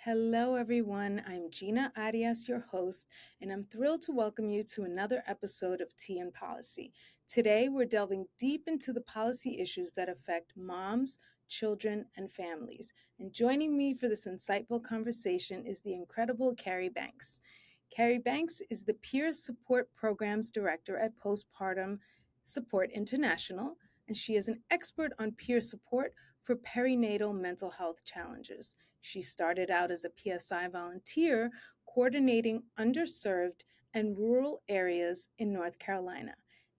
Hello, everyone. I'm Gina Arias, your host, and I'm thrilled to welcome you to another episode of Tea and Policy. Today, we're delving deep into the policy issues that affect moms, children, and families. And joining me for this insightful conversation is the incredible Carrie Banks. Carrie Banks is the Peer Support Programs Director at Postpartum Support International, and she is an expert on peer support for perinatal mental health challenges. She started out as a PSI volunteer coordinating underserved and rural areas in North Carolina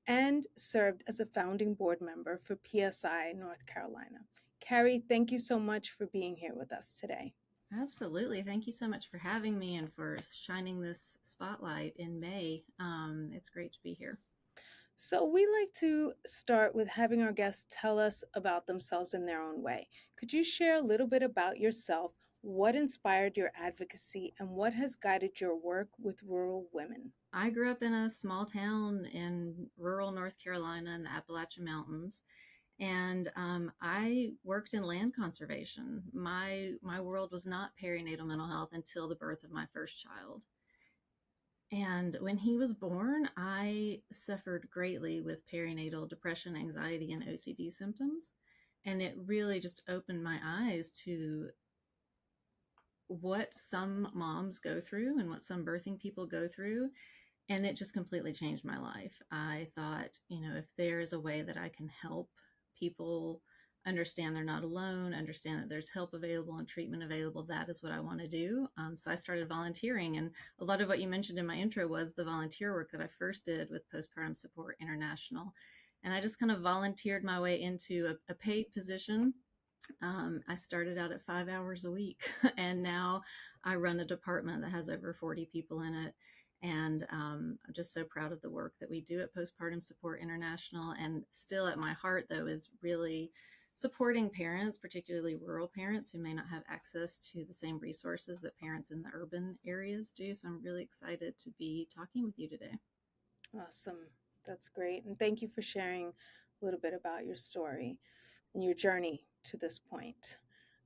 and served as a founding board member for PSI North Carolina. Carrie, thank you so much for being here with us today. Absolutely. Thank you so much for having me and for shining this spotlight in May. It's great to be here. So, we like to start with having our guests tell us about themselves in their own way. Could you share a little bit about yourself, what inspired your advocacy, and what has guided your work with rural women? I grew up in a small town in rural North Carolina in the Appalachian Mountains, and I worked in land conservation. My world was not perinatal mental health until the birth of my first child. And when he was born, I suffered greatly with perinatal depression, anxiety, and OCD symptoms. And it really just opened my eyes to what some moms go through and what some birthing people go through. And it just completely changed my life. I thought, if there's a way that I can help people understand they're not alone, understand that there's help available and treatment available, that is what I want to do. So I started volunteering. And a lot of what you mentioned in my intro was the volunteer work that I first did with Postpartum Support International. And I just kind of volunteered my way into a paid position. I started out at 5 hours a week, and now I run a department that has over 40 people in it. And I'm just so proud of the work that we do at Postpartum Support International. And still at my heart, though, is really supporting parents, particularly rural parents who may not have access to the same resources that parents in the urban areas do. So I'm really excited to be talking with you today. Awesome. That's great. And thank you for sharing a little bit about your story and your journey to this point.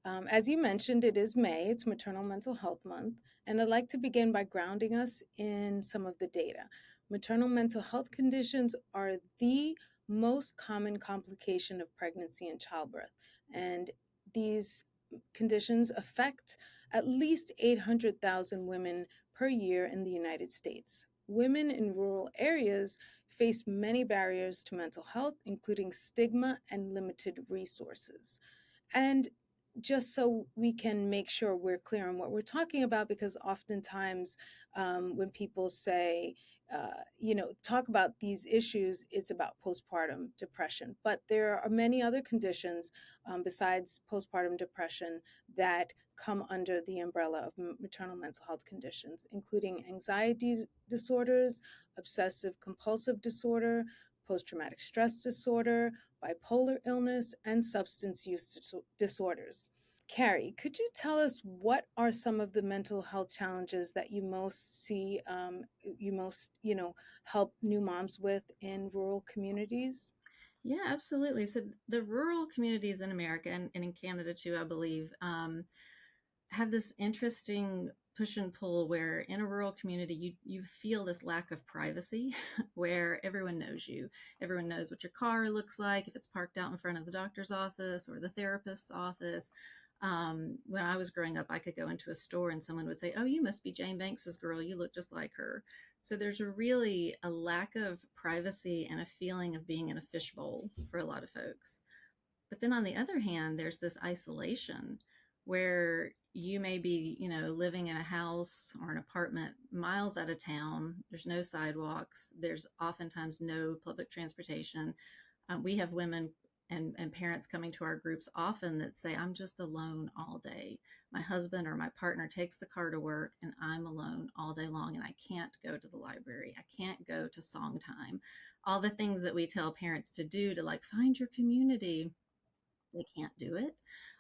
As you mentioned, it is May, it's Maternal Mental Health Month, and I'd like to begin by grounding us in some of the data. Maternal mental health conditions are the most common complication of pregnancy and childbirth, and these conditions affect at least 800,000 women per year in the United States. Women in rural areas face many barriers to mental health, including stigma and limited resources. And just so we can make sure we're clear on what we're talking about, because oftentimes when people say, talk about these issues, it's about postpartum depression. But there are many other conditions besides postpartum depression that come under the umbrella of maternal mental health conditions, including anxiety disorders, obsessive compulsive disorder, post-traumatic stress disorder, bipolar illness, and substance use disorders. Carrie, could you tell us what are some of the mental health challenges that you most see, help new moms with in rural communities? Yeah, absolutely. So the rural communities in America and in Canada too, I believe, have this interesting push and pull where in a rural community you feel this lack of privacy where everyone knows you. Everyone knows what your car looks like, if it's parked out in front of the doctor's office or the therapist's office. When I was growing up, I could go into a store and someone would say, "Oh, you must be Jane Banks's girl. You look just like her." So there's really a lack of privacy and a feeling of being in a fishbowl for a lot of folks. But then on the other hand, there's this isolation where you may be, living in a house or an apartment miles out of town. There's no sidewalks. There's oftentimes no public transportation. We have women and parents coming to our groups often that say, "I'm just alone all day. My husband or my partner takes the car to work and I'm alone all day long and I can't go to the library. I can't go to song time." All the things that we tell parents to do to like find your community, they can't do it.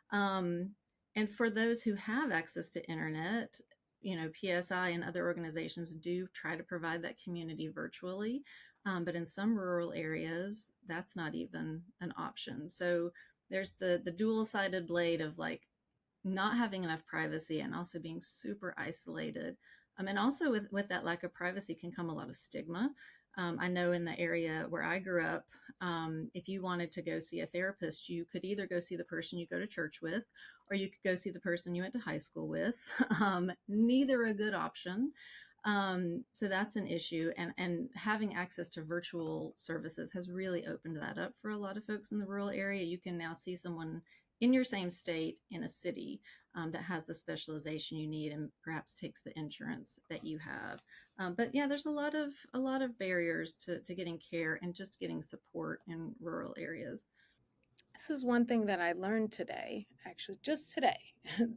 Um, and for those who have access to internet, PSI and other organizations do try to provide that community virtually. But in some rural areas, that's not even an option. So there's the dual sided blade of like not having enough privacy and also being super isolated. And also with that lack of privacy can come a lot of stigma. I know in the area where I grew up, if you wanted to go see a therapist, you could either go see the person you go to church with, or you could go see the person you went to high school with. Neither a good option. So that's an issue, and having access to virtual services has really opened that up for a lot of folks in the rural area. You can now see someone in your same state in a city that has the specialization you need and perhaps takes the insurance that you have. But yeah, there's a lot of barriers to getting care and just getting support in rural areas. This is one thing that I learned today, actually, just today,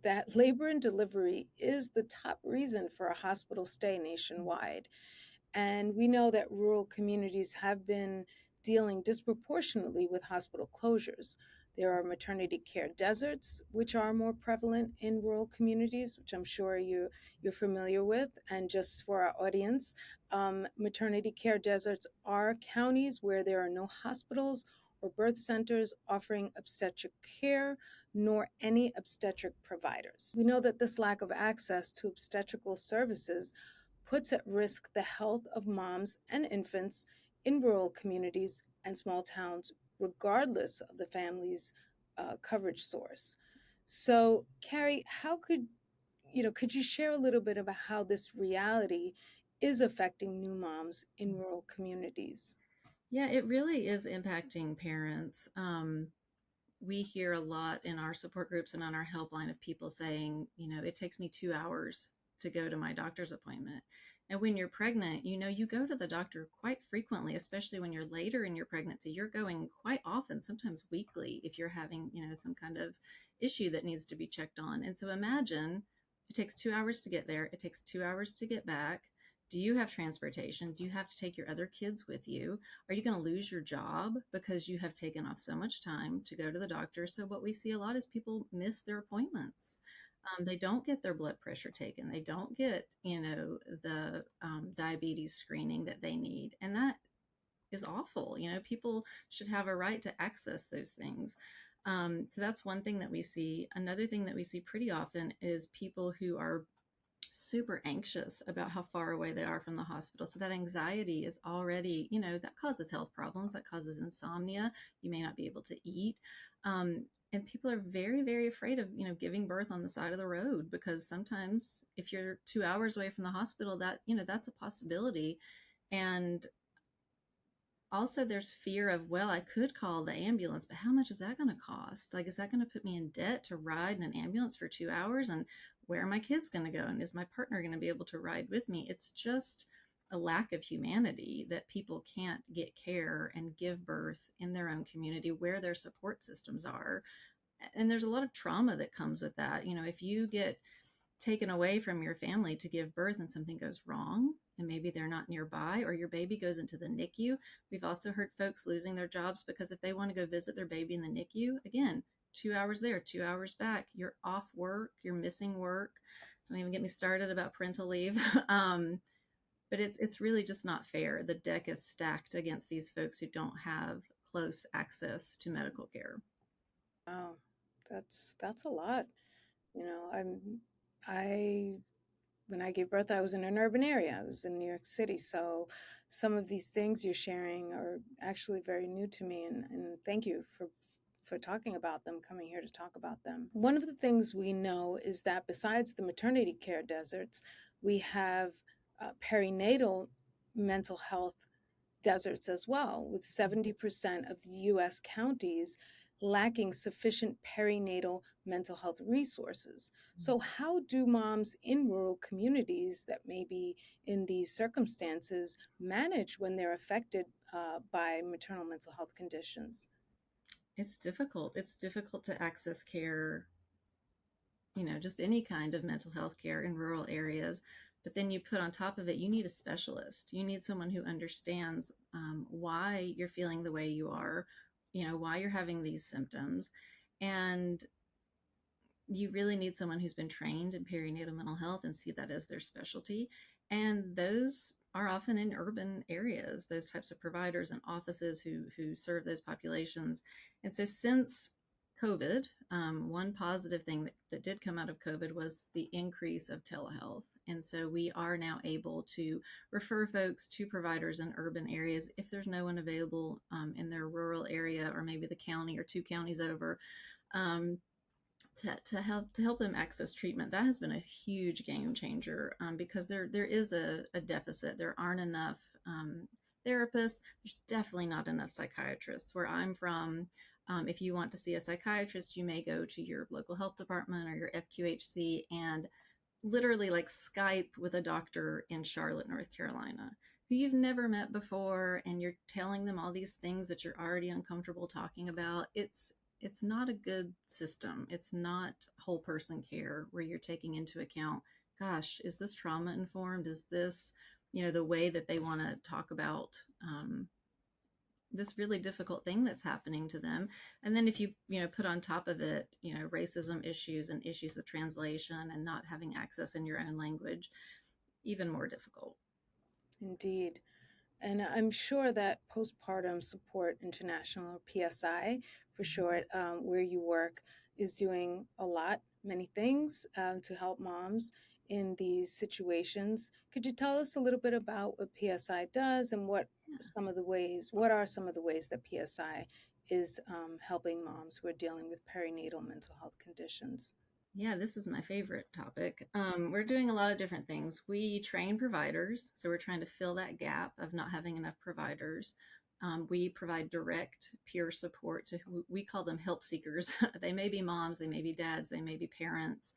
that labor and delivery is the top reason for a hospital stay nationwide. And we know that rural communities have been dealing disproportionately with hospital closures. There are maternity care deserts, which are more prevalent in rural communities, which I'm sure you're familiar with. And just for our audience, maternity care deserts are counties where there are no hospitals or birth centers offering obstetric care, nor any obstetric providers. We know that this lack of access to obstetrical services puts at risk the health of moms and infants in rural communities and small towns, regardless of the family's coverage source. So, Carrie, how could you share a little bit about how this reality is affecting new moms in rural communities? Yeah, it really is impacting parents. We hear a lot in our support groups and on our helpline of people saying, it takes me 2 hours to go to my doctor's appointment. And when you're pregnant, you go to the doctor quite frequently, especially when you're later in your pregnancy. You're going quite often, sometimes weekly, if you're having, some kind of issue that needs to be checked on. And so imagine it takes 2 hours to get there, it takes 2 hours to get back. Do you have transportation? Do you have to take your other kids with you? Are you going to lose your job because you have taken off so much time to go to the doctor? So, what we see a lot is people miss their appointments. They don't get their blood pressure taken. They don't get, the diabetes screening that they need. And that is awful. People should have a right to access those things. So, that's one thing that we see. Another thing that we see pretty often is people who are super anxious about how far away they are from the hospital. So that anxiety is already, that causes health problems, that causes insomnia. You may not be able to eat. And people are very, very afraid of, giving birth on the side of the road because sometimes if you're 2 hours away from the hospital, that's a possibility. And also there's fear of, well, I could call the ambulance, but how much is that going to cost? Like, is that going to put me in debt to ride in an ambulance for 2 hours? And where are my kids going to go? And is my partner going to be able to ride with me? It's just a lack of humanity that people can't get care and give birth in their own community where their support systems are. And there's a lot of trauma that comes with that. If you get taken away from your family to give birth and something goes wrong and maybe they're not nearby, or your baby goes into the NICU. We've also heard folks losing their jobs because if they want to go visit their baby in the NICU, again, 2 hours there, 2 hours back, you're off work, you're missing work. Don't even get me started about parental leave. But it's really just not fair. The deck is stacked against these folks who don't have close access to medical care. Wow, that's a lot. I when I gave birth, I was in an urban area. I was in New York City. So some of these things you're sharing are actually very new to me. And thank you for talking about them, coming here to talk about them. One of the things we know is that besides the maternity care deserts, we have perinatal mental health deserts as well, with 70% of the US counties lacking sufficient perinatal mental health resources. So, how do moms in rural communities that may be in these circumstances manage when they're affected by maternal mental health conditions? It's difficult. It's difficult to access care, just any kind of mental health care in rural areas. But then you put on top of it, you need a specialist. You need someone who understands why you're feeling the way you are, why you're having these symptoms. And you really need someone who's been trained in perinatal mental health and see that as their specialty. And those are often in urban areas, those types of providers and offices who serve those populations. And so since COVID, one positive thing that did come out of COVID was the increase of telehealth. And so we are now able to refer folks to providers in urban areas if there's no one available in their rural area, or maybe the county or two counties over, um, to help them access treatment. That has been a huge game changer, because there is a deficit. There aren't enough therapists. There's definitely not enough psychiatrists. Where I'm from, if you want to see a psychiatrist, you may go to your local health department or your FQHC and literally like Skype with a doctor in Charlotte, North Carolina, who you've never met before, and you're telling them all these things that you're already uncomfortable talking about. It's not a good system. It's not whole person care where you're taking into account, gosh, is this trauma informed? Is this, the way that they want to talk about this really difficult thing that's happening to them. And then if you put on top of it, racism issues and issues with translation and not having access in your own language, even more difficult. Indeed. And I'm sure that Postpartum Support International, or PSI for short, where you work, is doing a lot, many things to help moms in these situations. Could you tell us a little bit about what PSI does and what are some of the ways that PSI is helping moms who are dealing with perinatal mental health conditions? Yeah, this is my favorite topic. We're doing a lot of different things. We train providers, so we're trying to fill that gap of not having enough providers. We provide direct peer support to who we call them help seekers. They may be moms, they may be dads, they may be parents,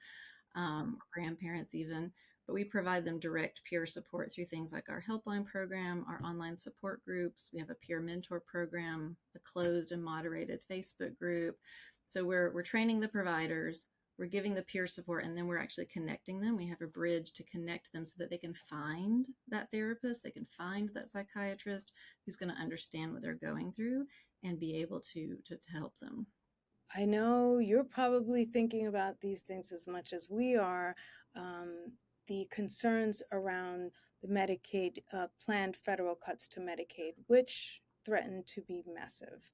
grandparents even, but we provide them direct peer support through things like our helpline program, our online support groups. We have a peer mentor program, a closed and moderated Facebook group. So we're training the providers, we're giving the peer support, and then we're actually connecting them. We have a bridge to connect them so that they can find that therapist, they can find that psychiatrist who's going to understand what they're going through and be able to help them. I know you're probably thinking about these things as much as we are. The concerns around the Medicaid, planned federal cuts to Medicaid, which threaten to be massive.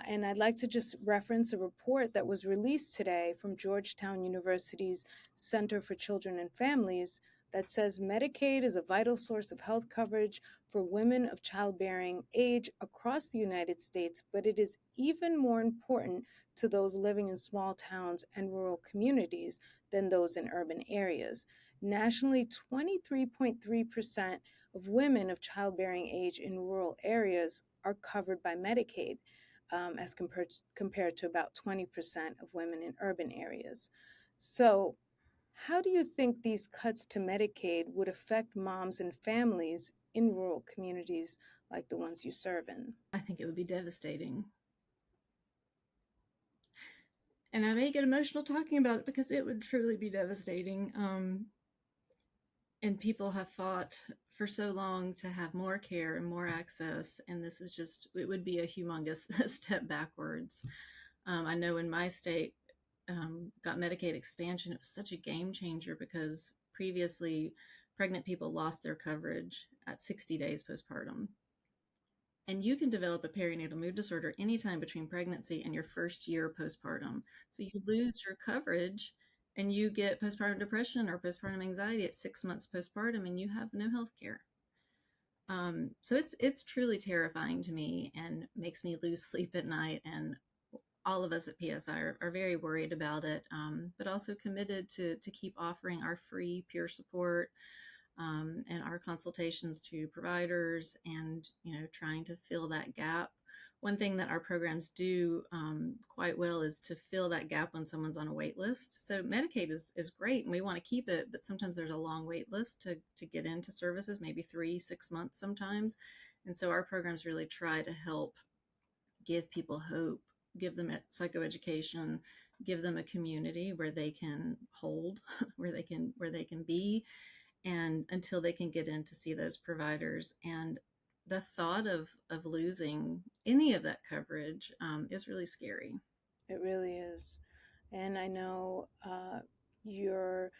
And I'd like to just reference a report that was released today from Georgetown University's Center for Children and Families that says Medicaid is a vital source of health coverage for women of childbearing age across the United States, but it is even more important to those living in small towns and rural communities than those in urban areas. Nationally, 23.3% of women of childbearing age in rural areas are covered by Medicaid, as compared to about 20% of women in urban areas. So, how do you think these cuts to Medicaid would affect moms and families in rural communities like the ones you serve in? I think it would be devastating. And I may get emotional talking about it because it would truly be devastating. And people have fought for so long to have more care and more access, and this is just, it would be a humongous step backwards. I know in my state, got Medicaid expansion. It was such a game changer because previously pregnant people lost their coverage at 60 days postpartum. And you can develop a perinatal mood disorder anytime between pregnancy and your first year postpartum. So you lose your coverage and you get postpartum depression or postpartum anxiety at 6 months postpartum and you have no health care. So it's truly terrifying to me and makes me lose sleep at night. And all of us at PSI are very worried about it, but also committed to keep offering our free peer support, and our consultations to providers, and trying to fill that gap. One thing that our programs do quite well is to fill that gap when someone's on a wait list. So Medicaid is great and we want to keep it, but sometimes there's a long wait list to get into services, maybe 3-6 months sometimes. And so our programs really try to help give people hope, give them psychoeducation, give them a community where they can hold, where they can be, and until they can get in to see those providers. And the thought of losing any of that coverage is really scary. It really is. And I know your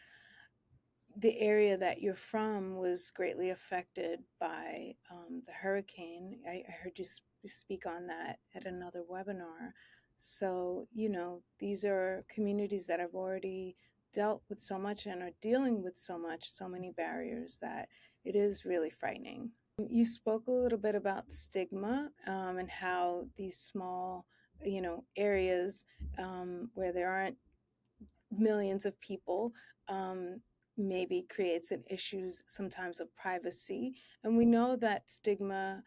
the area that you're from was greatly affected by the hurricane. I heard you speak on that at another webinar. So, these are communities that have already dealt with so much and are dealing with so much, so many barriers that it is really frightening. You spoke a little bit about stigma, and how these small, areas, where there aren't millions of people, um, maybe creates an issues sometimes of privacy. And we know that stigma,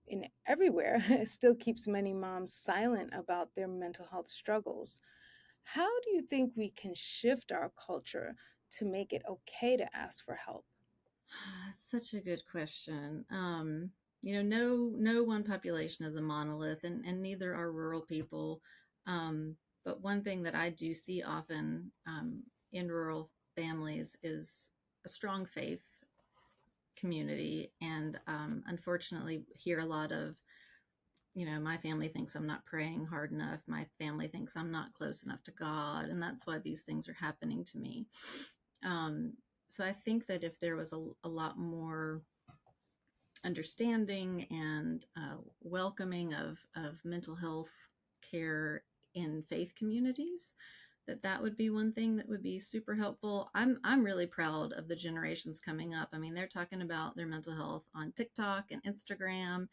in everywhere still keeps many moms silent about their mental health struggles. How do you think we can shift our culture to make it okay to ask for help? That's such a good question. No one population is a monolith, and neither are rural people. But one thing that I do see often in rural families is a strong faith community, and unfortunately, hear a lot of, my family thinks I'm not praying hard enough. My family thinks I'm not close enough to God, and that's why these things are happening to me. Um, so I think that if there was a lot more understanding and welcoming of mental health care in faith communities, that would be one thing that would be super helpful. I'm really proud of the generations coming up. I mean, they're talking about their mental health on TikTok and Instagram,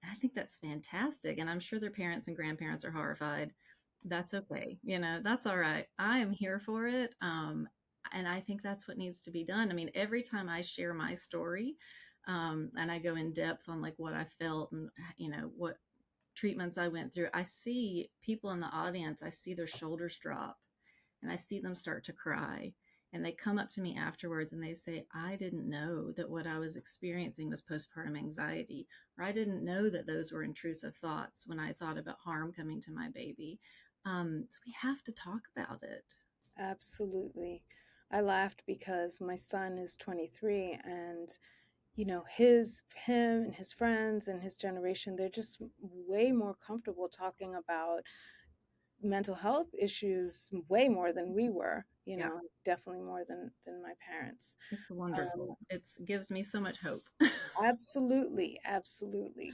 and I think that's fantastic. And I'm sure their parents and grandparents are horrified. That's okay. That's all right. I am here for it. And I think that's what needs to be done. I mean, every time I share my story, and I go in depth on like what I felt and, what treatments I went through, I see people in the audience, I see their shoulders drop and I see them start to cry. And they come up to me afterwards and they say, I didn't know that what I was experiencing was postpartum anxiety, or I didn't know that those were intrusive thoughts when I thought about harm coming to my baby. So we have to talk about it. Absolutely. I laughed because my son is 23, and him and his friends and his generation, they're just way more comfortable talking about mental health issues way more than we were, Yeah, definitely more than my parents. it's um, wonderful. It gives me so much hope. Absolutely, absolutely.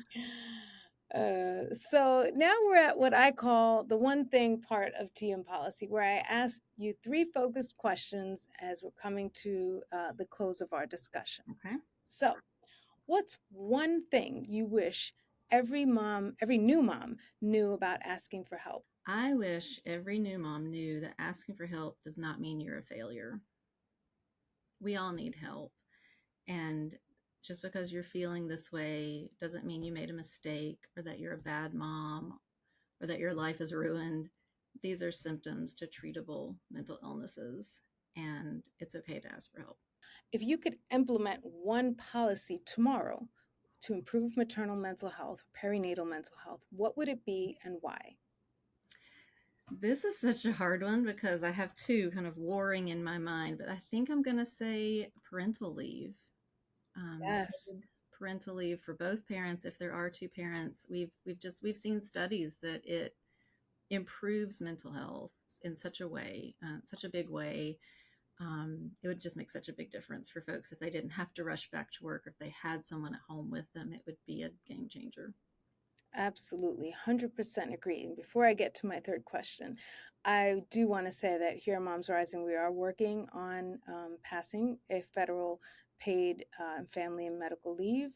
So now we're at what I call the one thing part of TM policy, where I ask you three focused questions as we're coming to the close of our discussion. Okay. So, what's one thing you wish every new mom knew about asking for help? I wish every new mom knew that asking for help does not mean you're a failure. We all need help. And just because you're feeling this way doesn't mean you made a mistake or that you're a bad mom or that your life is ruined. These are symptoms to treatable mental illnesses, and it's okay to ask for help. If you could implement one policy tomorrow to improve maternal mental health, perinatal mental health, what would it be and why? This is such a hard one because I have two kind of warring in my mind, but I think I'm going to say parental leave. Yes, Paid parental leave for both parents if there are two parents. We've seen studies that it improves mental health in such a way, such a big way. It would just make such a big difference for folks if they didn't have to rush back to work. If they had someone at home with them, it would be a game changer. absolutely. 100% agree. And before I get to my third question, I do want to say that here at Moms Rising, we are working on passing a federal paid family and medical leave,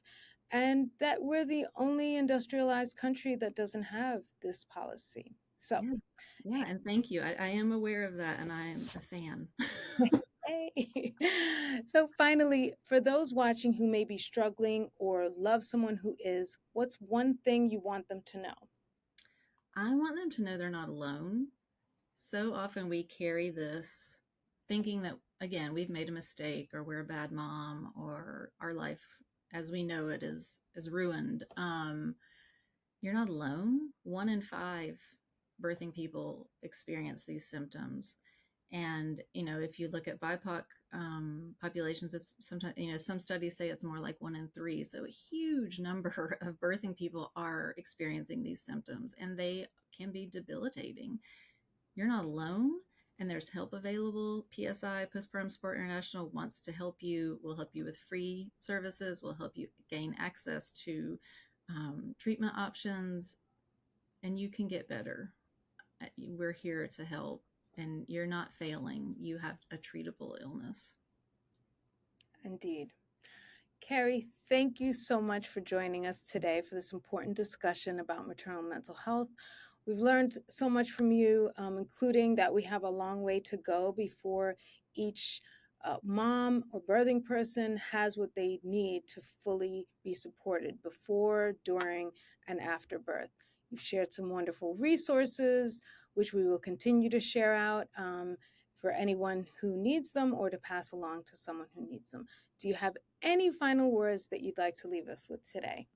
and that we're the only industrialized country that doesn't have this policy. So, Yeah, yeah, and thank you. I am aware of that, and I'm a fan. hey. So, finally, for those watching who may be struggling or love someone who is, what's one thing you want them to know? I want them to know they're not alone. So often we carry this thinking that, again, we've made a mistake or we're a bad mom or our life as we know it is ruined. You're not alone. 1 in 5 birthing people experience these symptoms. And, if you look at BIPOC populations, it's sometimes, some studies say it's more like 1 in 3. So a huge number of birthing people are experiencing these symptoms, and they can be debilitating. You're not alone, and there's help available. PSI, Postpartum Support International, wants to help you, will help you with free services, will help you gain access to treatment options, and you can get better. we're here to help, and you're not failing. You have a treatable illness. Indeed. Carrie, thank you so much for joining us today for this important discussion about maternal mental health. We've learned so much from you, including that we have a long way to go before each mom or birthing person has what they need to fully be supported before, during, and after birth. You've shared some wonderful resources, which we will continue to share out for anyone who needs them or to pass along to someone who needs them. Do you have any final words that you'd like to leave us with today?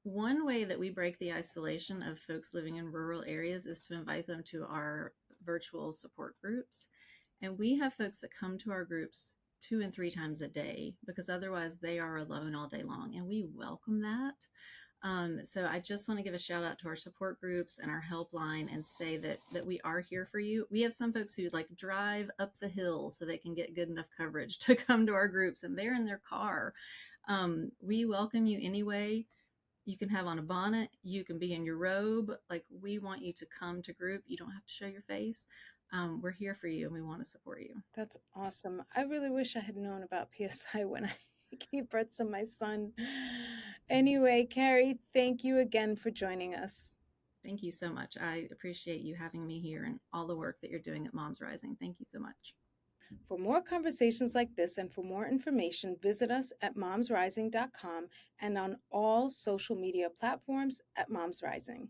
One way that we break the isolation of folks living in rural areas is to invite them to our virtual support groups. And we have folks that come to our groups 2 and 3 times a day because otherwise they are alone all day long. And we welcome that. So I just want to give a shout out to our support groups and our helpline and say that we are here for you. We have some folks who like drive up the hill so they can get good enough coverage to come to our groups, and they're in their car. We welcome you anyway. You can have on a bonnet, you can be in your robe. Like, we want you to come to group. You don't have to show your face. We're here for you and we want to support you. That's awesome. I really wish I had known about PSI when I gave birth to my son. Anyway, Carrie, thank you again for joining us. Thank you so much. I appreciate you having me here and all the work that you're doing at Moms Rising. Thank you so much. For more conversations like this and for more information, visit us at MomsRising.com and on all social media platforms at Moms Rising.